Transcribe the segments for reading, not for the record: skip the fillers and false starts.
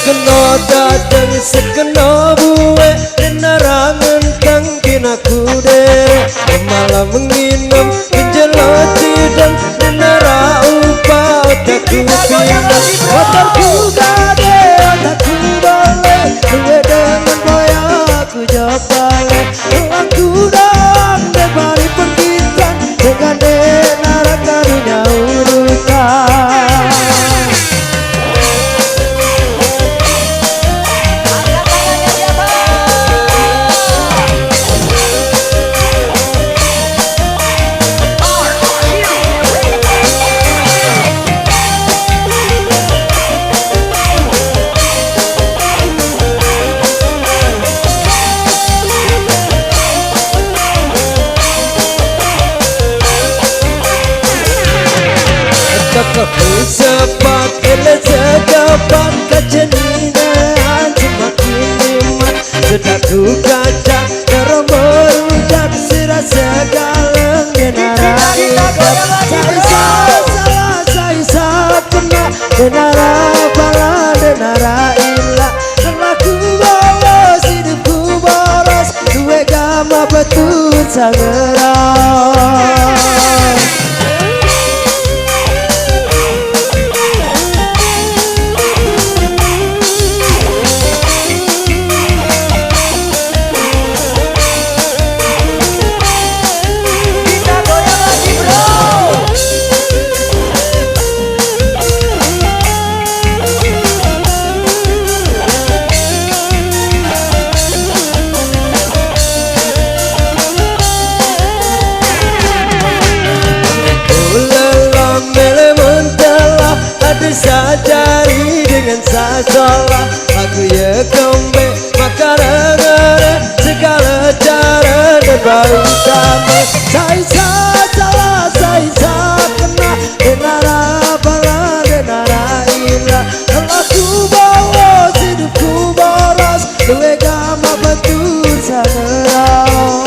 sekeno dateng sekeno buwe nenarangan kang kinaku deh malam menginam menjelot tidang nenara upah otakku pindah otakku gade otakku balik gue dengan boya aku jawab balik aku dong debari pergitan dengan nenara karunya urutan. Sepat ele sedapat kecenian semakin nikmat sedaku kaca karo merujak sirah segaleng denara saya kena denara bala denara ila laku bawas hidupku boros duwe gama betul sangeran. Sajari dengan sajalah aku ya kembe maka negara segala cara dan baru kami saya kena denara bala denara ilah aku bawa hidupku boros duwe gama betul sangeran.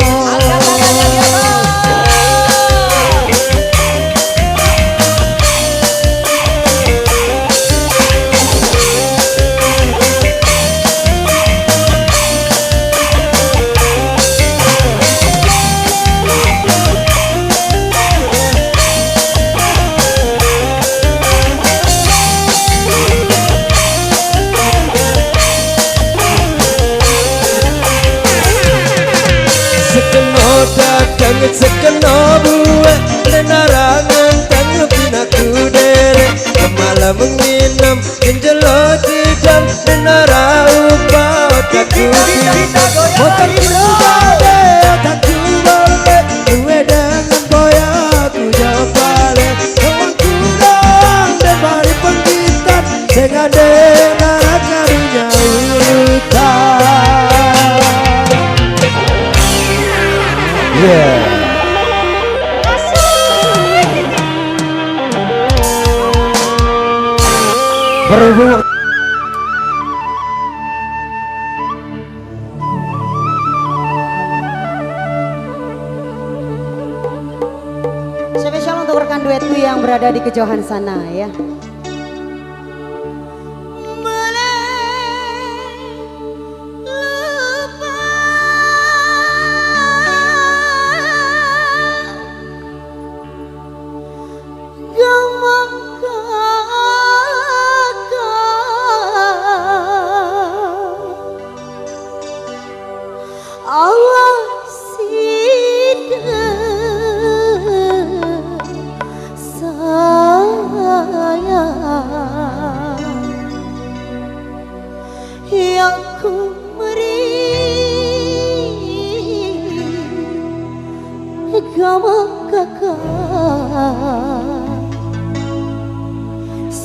Datang sekeno buwe nenarangan tanggup pinaku dere malam menginam menjelot tidam nenara upah otakku otakku gade otakku balik duwe dengan boya aku jawab balik aku dong debari pergitan dengan denara karunya urutan. Yeah. Berhubung spesial untuk rekan duetku yang berada di kejauhan sana ya.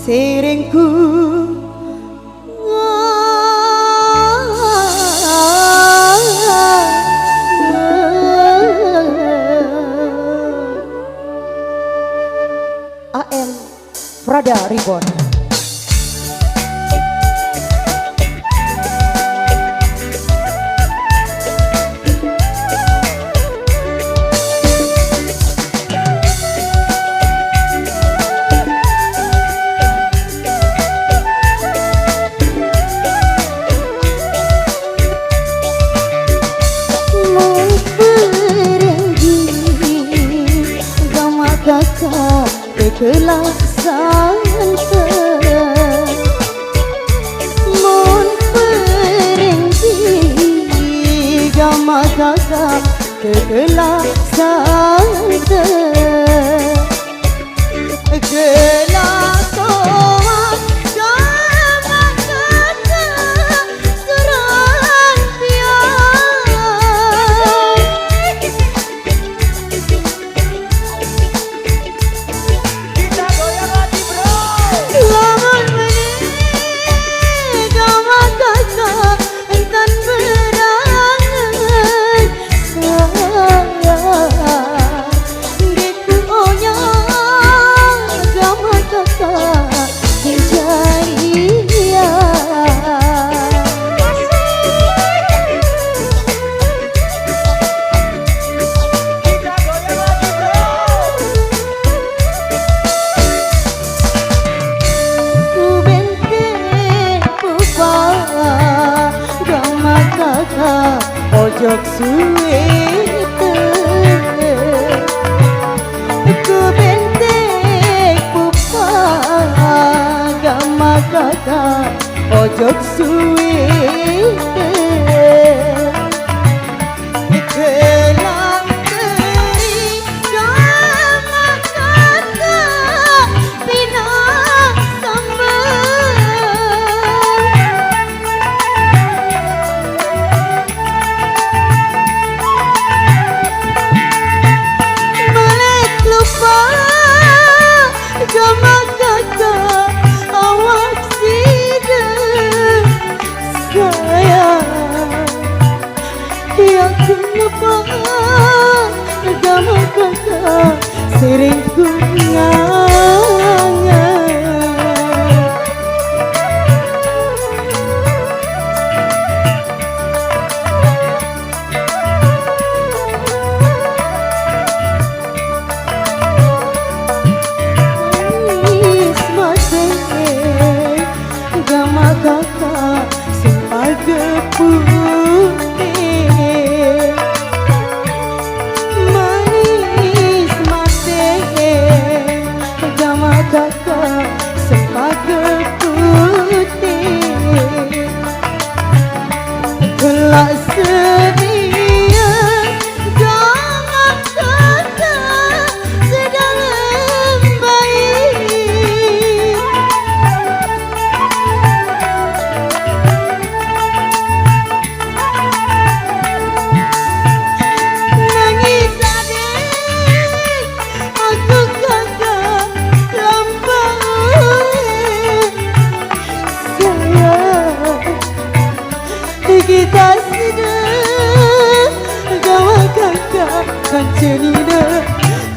Siringku AM Prada Reborn. Gelak santa gelak toa sama kata serang Kita goyang lagi bro. lamun menikah maka entan berangan sayang dikuonya gama kakak jaya Kita goyang lagi bro. ku bente pupa gama kakak ojok suwe ku bente pupa gama kakak ojok suwe Kelang teri gama kakak pinang Melek lupa gama kakak awak sida sayang yang kenapa gama kakak sering ku ngangan Manis mate gama kakak sebagai putih Manis mate gama kakak sebagai putih Kelak sedia gama kakak sedalam baik Nangis adik aku kakak lampau sayang kita sudah gawa kakak kan cerita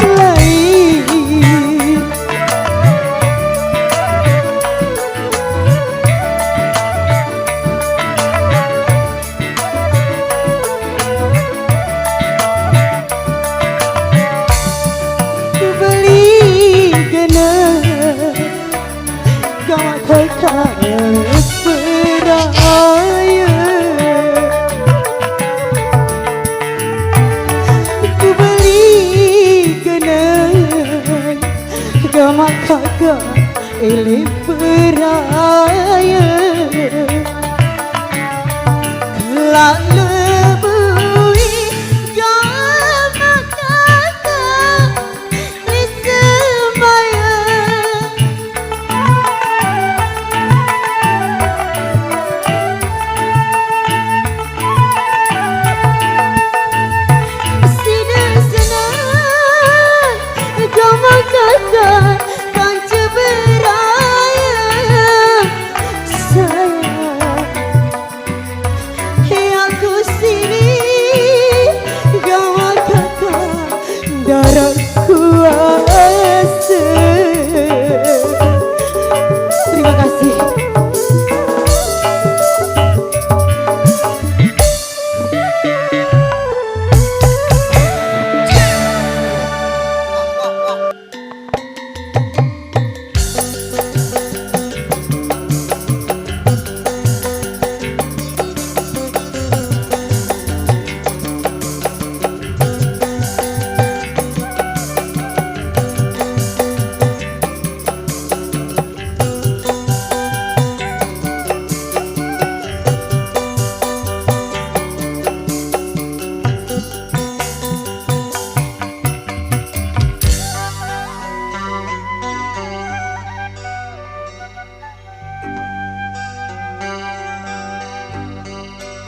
lain ku beli kena gawa kakak beraya ku beli kenang gama kakak elih beraya kelak lebui gama kakak di sembayang Sida senang gama kakak kan ceberai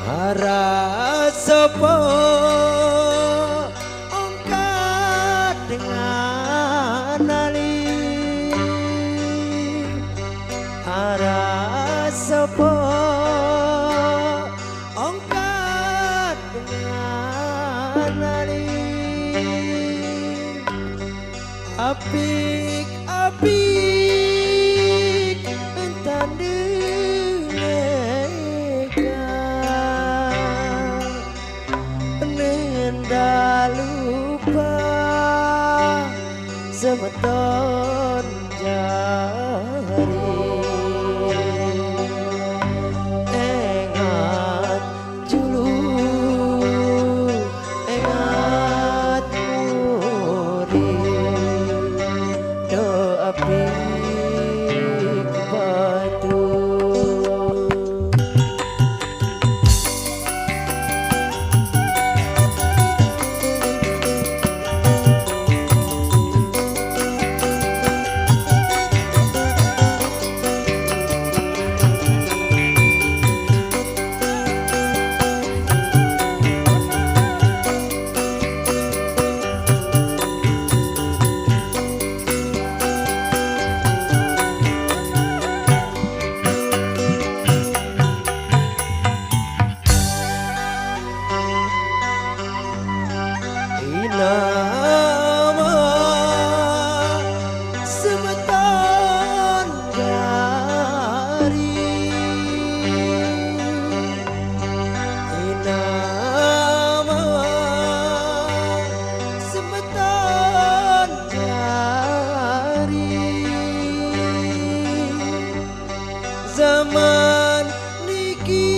Hara sopo angkat dengan ali, hara sopo angkat dengan ali. Apik apik entan nenda lupa semeton jari engat julu engat muri do apik batu. Nama semeton jari, nama semeton jari, zaman niki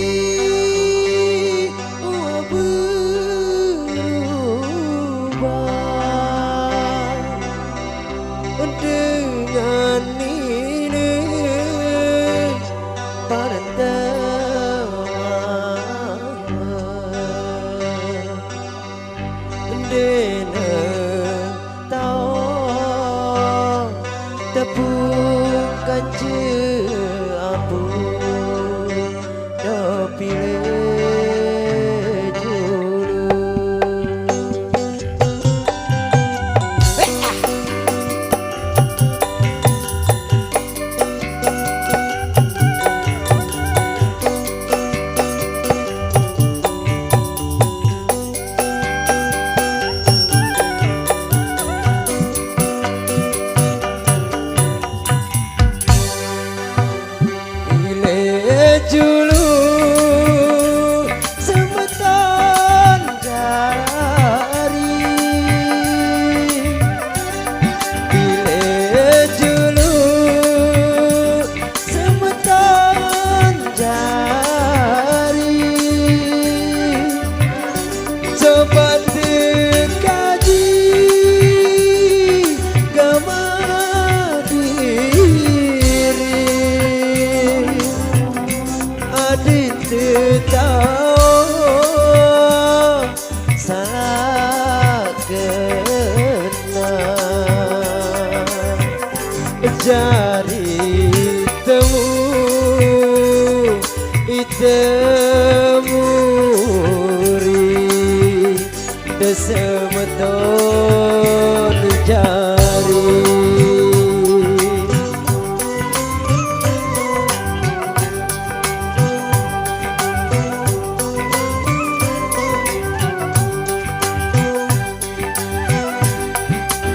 dengan ini para teman dena tau tepung kaca abu do pilih julu. Julu semeton jari, bile julu semeton jari, coba dikaji gama adit tahu salah kena jari temu itemuri desemeton jari.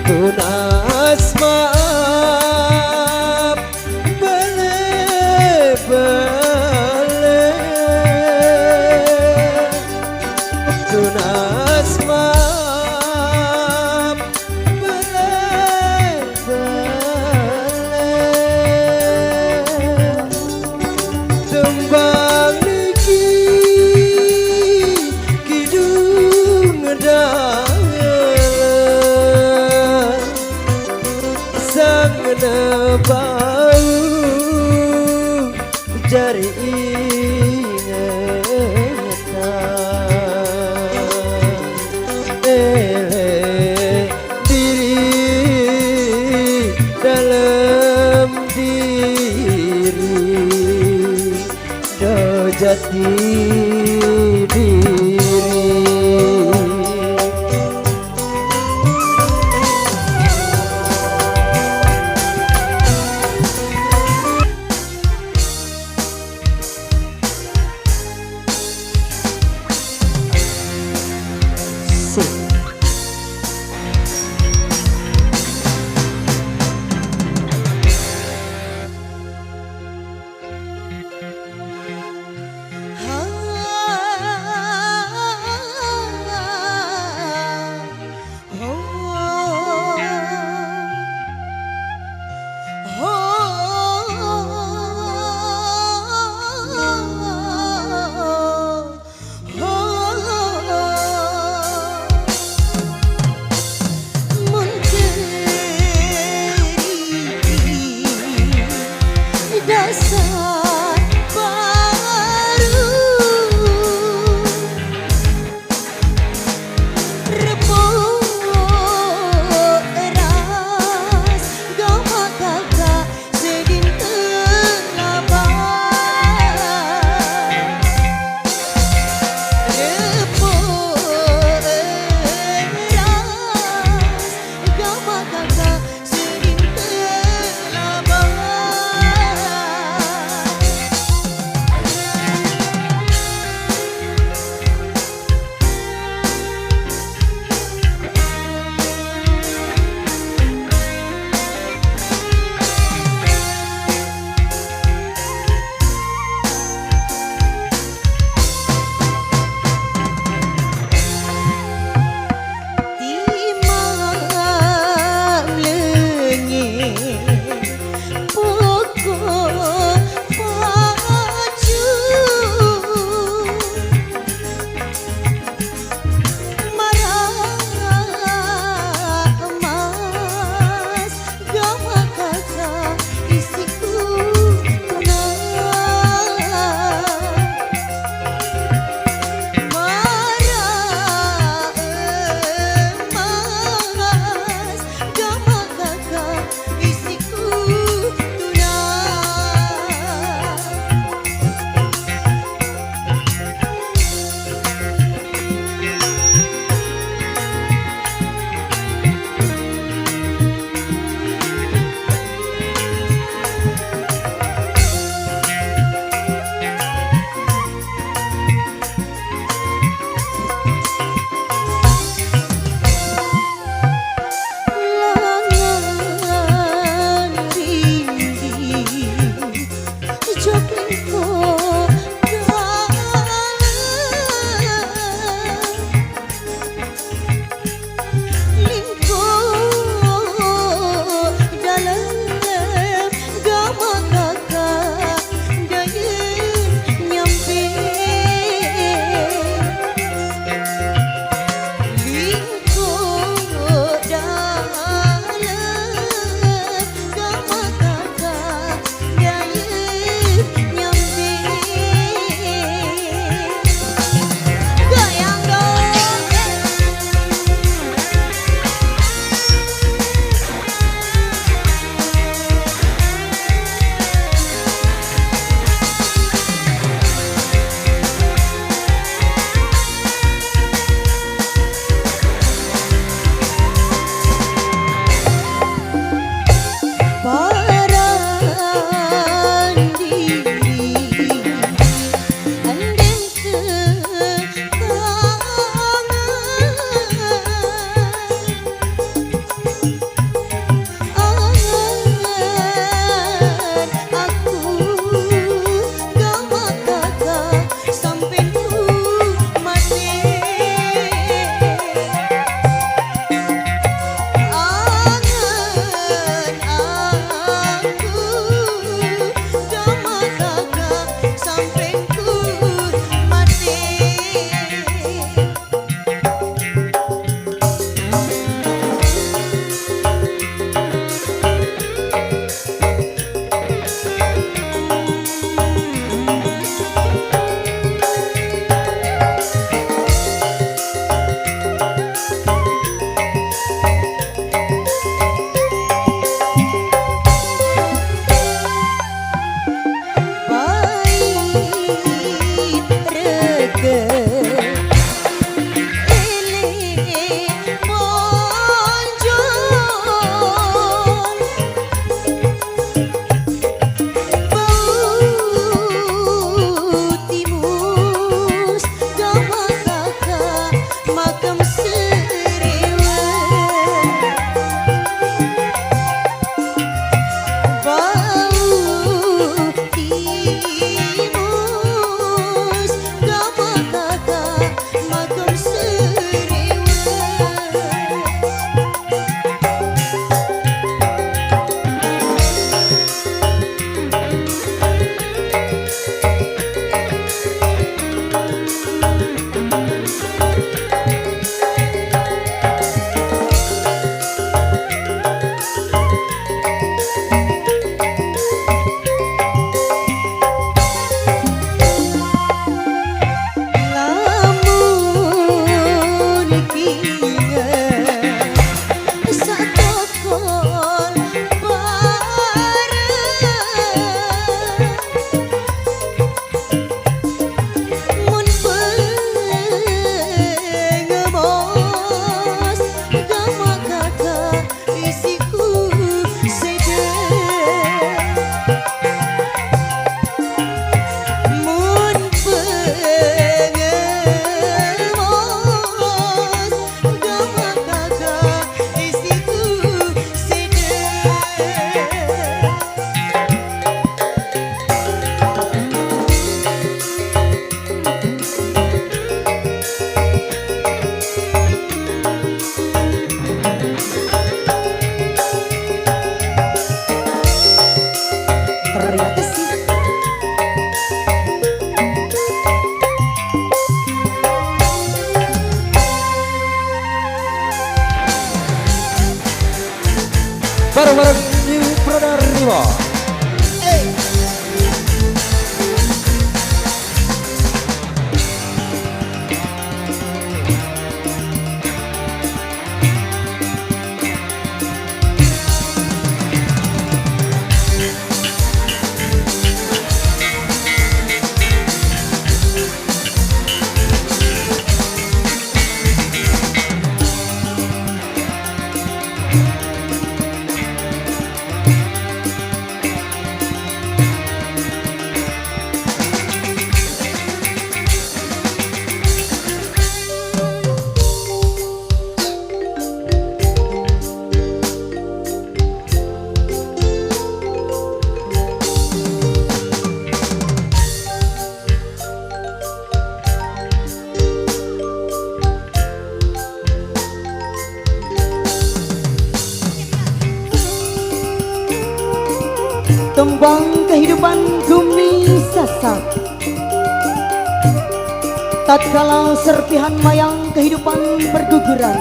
Tunas maaf bele-bele, tunas maaf bele-bele, tembang niki kidung ngedang sang nebau jari ingatan ele diri dalam diri do jati diri. Bareng-bareng New Brother Rimo. Tembang kehidupan Gumi Sasak, tatkala serpihan mayang kehidupan berguguran,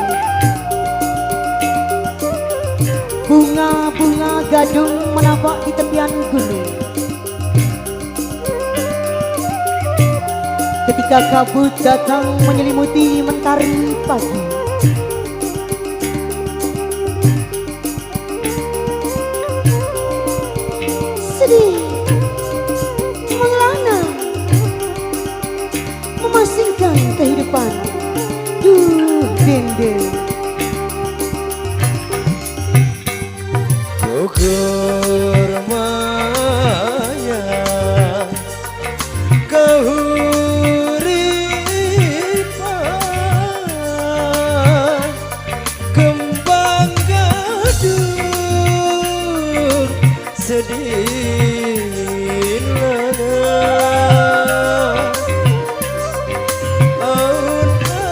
bunga-bunga gadung menapak di tepian gunung. Ketika kabut datang menyelimuti mentari pagi, sedih, mengelana, memasingkan kehidupan. Duh, dende. Gugur maya kahuripan, kembang gadung sedih lana, aun-aun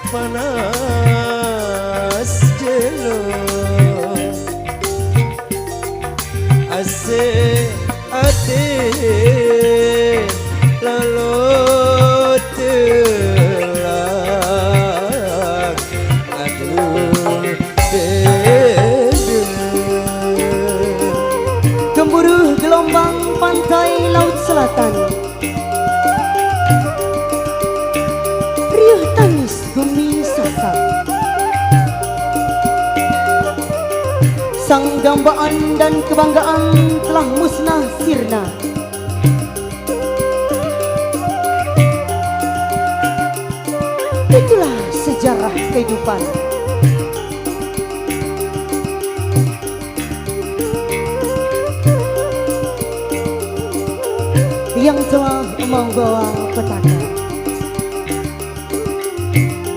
panas jelo, ase ate lalu telang, aduh Gemuruh gelombang pantai laut selatan, riuh tangis Gumi Sasak. Sang dambaan dan kebanggaan telah musnah sirna. kehidupan. Yang telah membawa petaka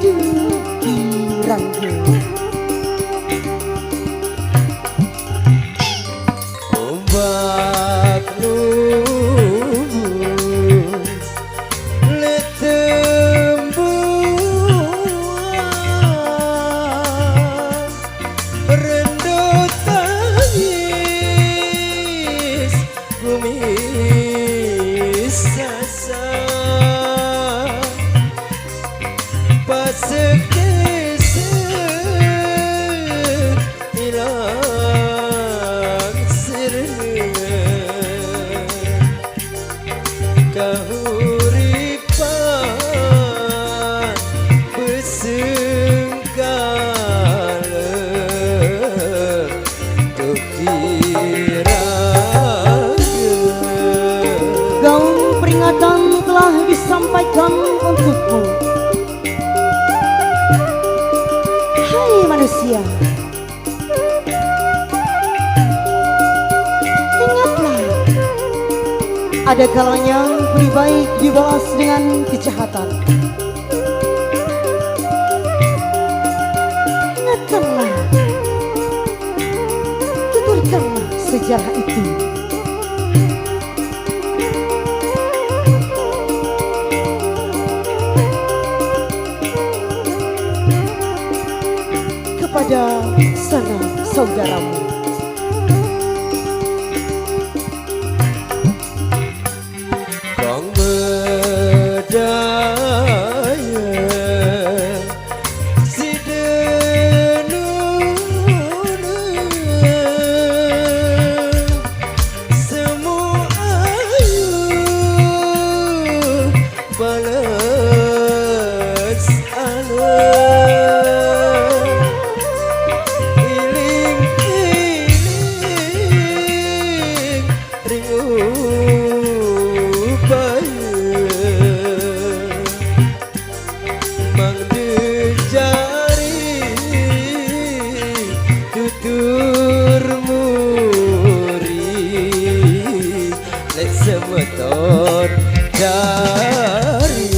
Duki Rangga. Ombak lubus letembuan rendut tangis bumi sasa pasek hilang sirna kahuripan besengkala Gaung peringatan telah disampaikan untukmu. Hai manusia, ingatlah, ada kalanya lebih baik dibalas dengan kejahatan. Ingatkanlah, tuturkanlah sejarah itu. Kepada sanak saudaramu. Kang bedaya si denuna semu ayu balas alam tutur muri lek semeton dari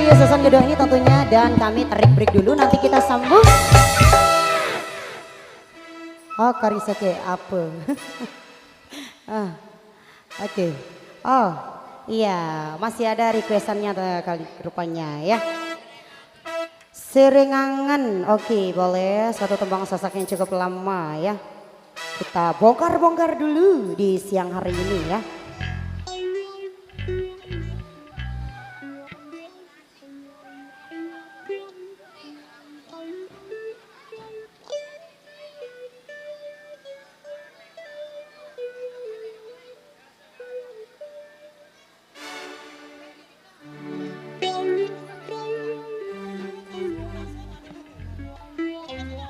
video season kedua ini tentunya, dan kami tarik break dulu, nanti kita sambung. Oh karisake apa? Oke. Oh iya, masih ada requestannya kali rupanya ya. Serengangan, oke boleh, satu tembang sasak yang cukup lama ya. Kita bongkar-bongkar dulu di siang hari ini ya.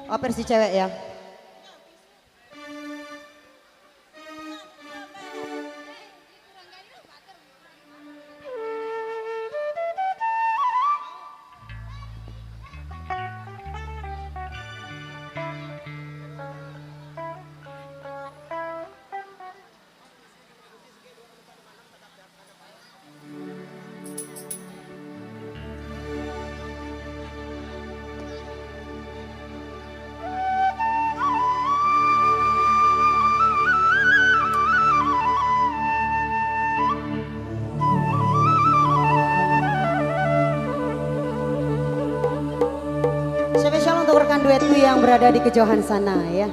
Oh versi cewek ya. Spesial untuk rekan duetku yang berada di kejauhan sana ya.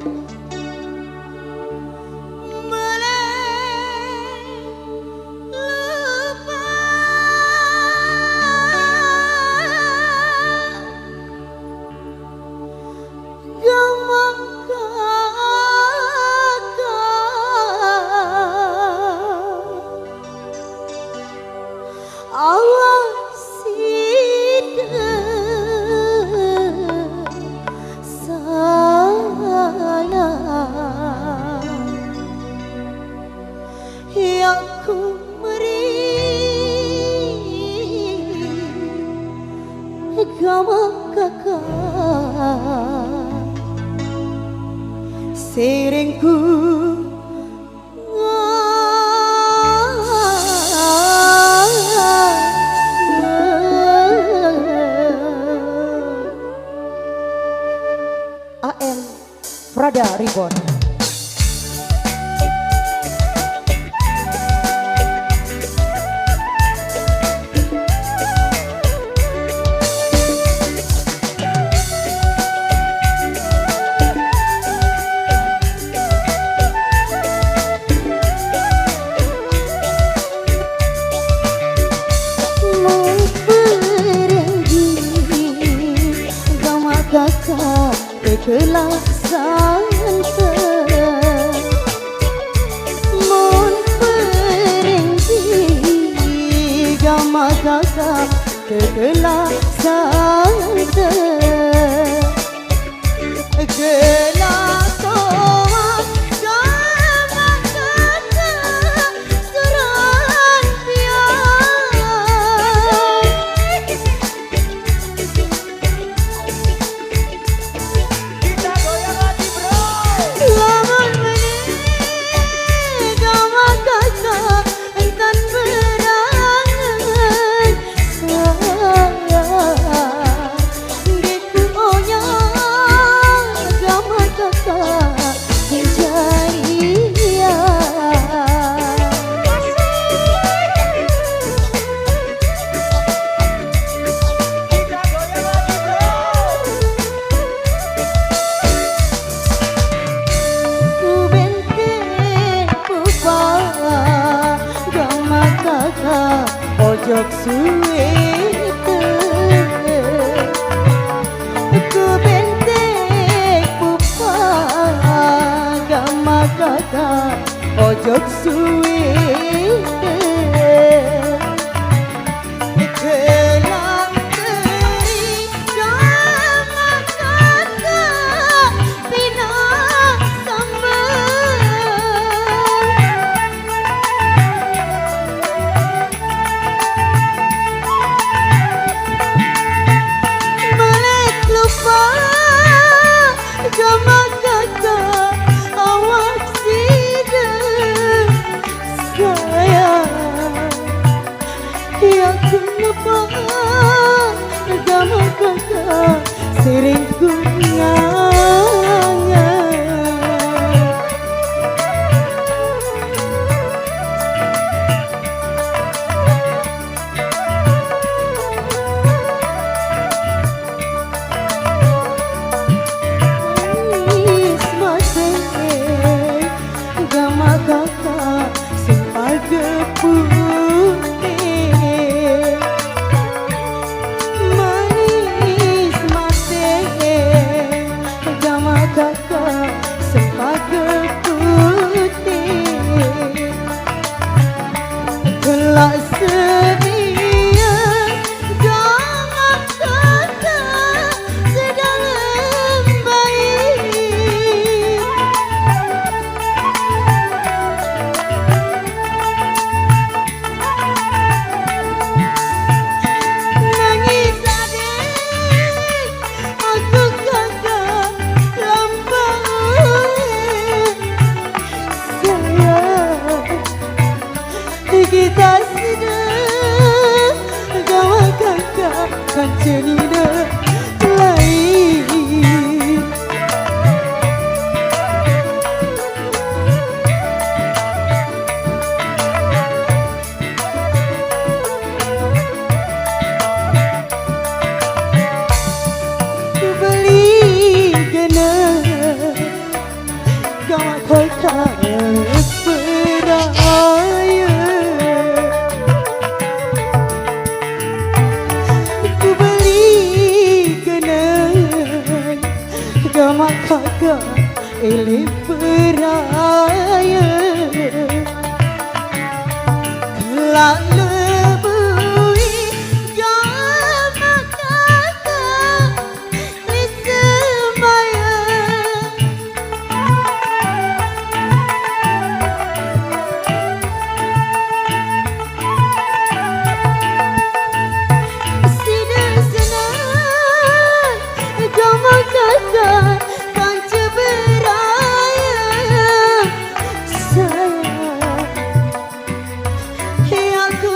Sirengku AM Prada Reborn. Kelasan mon pergi gama kakak kelasan ojok suwe ku bentek pupa gama kakak ojok suwe kelang teri gama kakak pina sayang, ya kenapa Gama kakak sering ku nyanyi. Gama kakak sebagai putih manis mate. Gama kakak sebagai putih kelak sedia. Gama kakak sedalam baik. Nangis adik, aku kakak lambai. Sayang, kita sudah gawa kakak kan cerita lain. Ku beli kena gawa kakak beraya. Ku beli kena gawa kakak elih beraya. Kelak lebui gama kakak di sembayang. Sida senang gama kakak kan ceberaya. Sayang, aku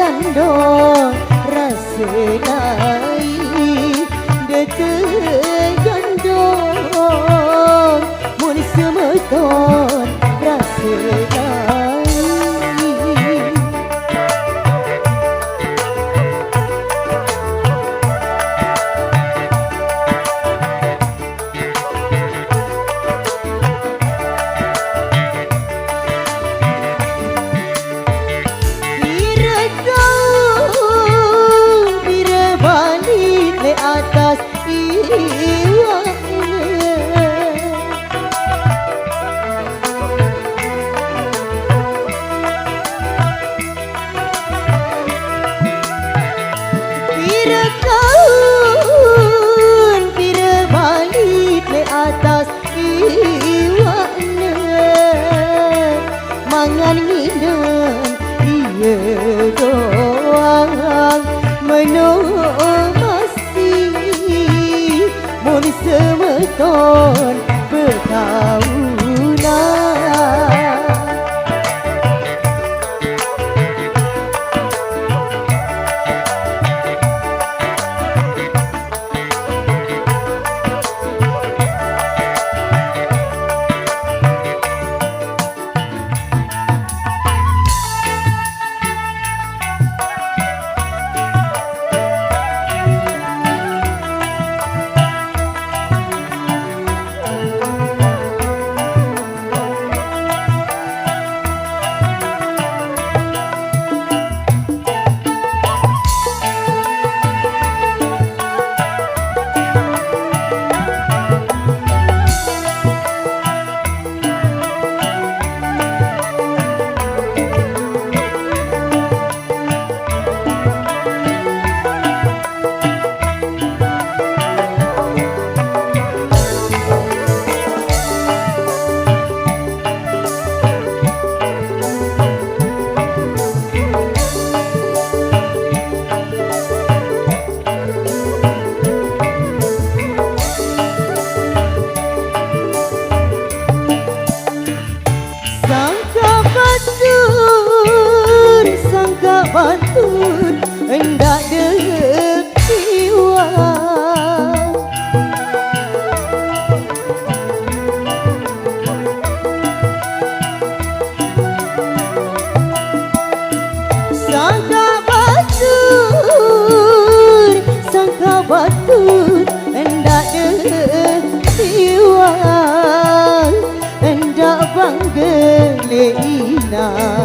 ngando rasa lain detik gandong mun semeton rasa lain. Atas iwana mangan nginem iya doang menomasi mun semeton bertahunan. Sangka batur hendak dek jiwa sangka batur hendak dek jiwa hendak bangga leina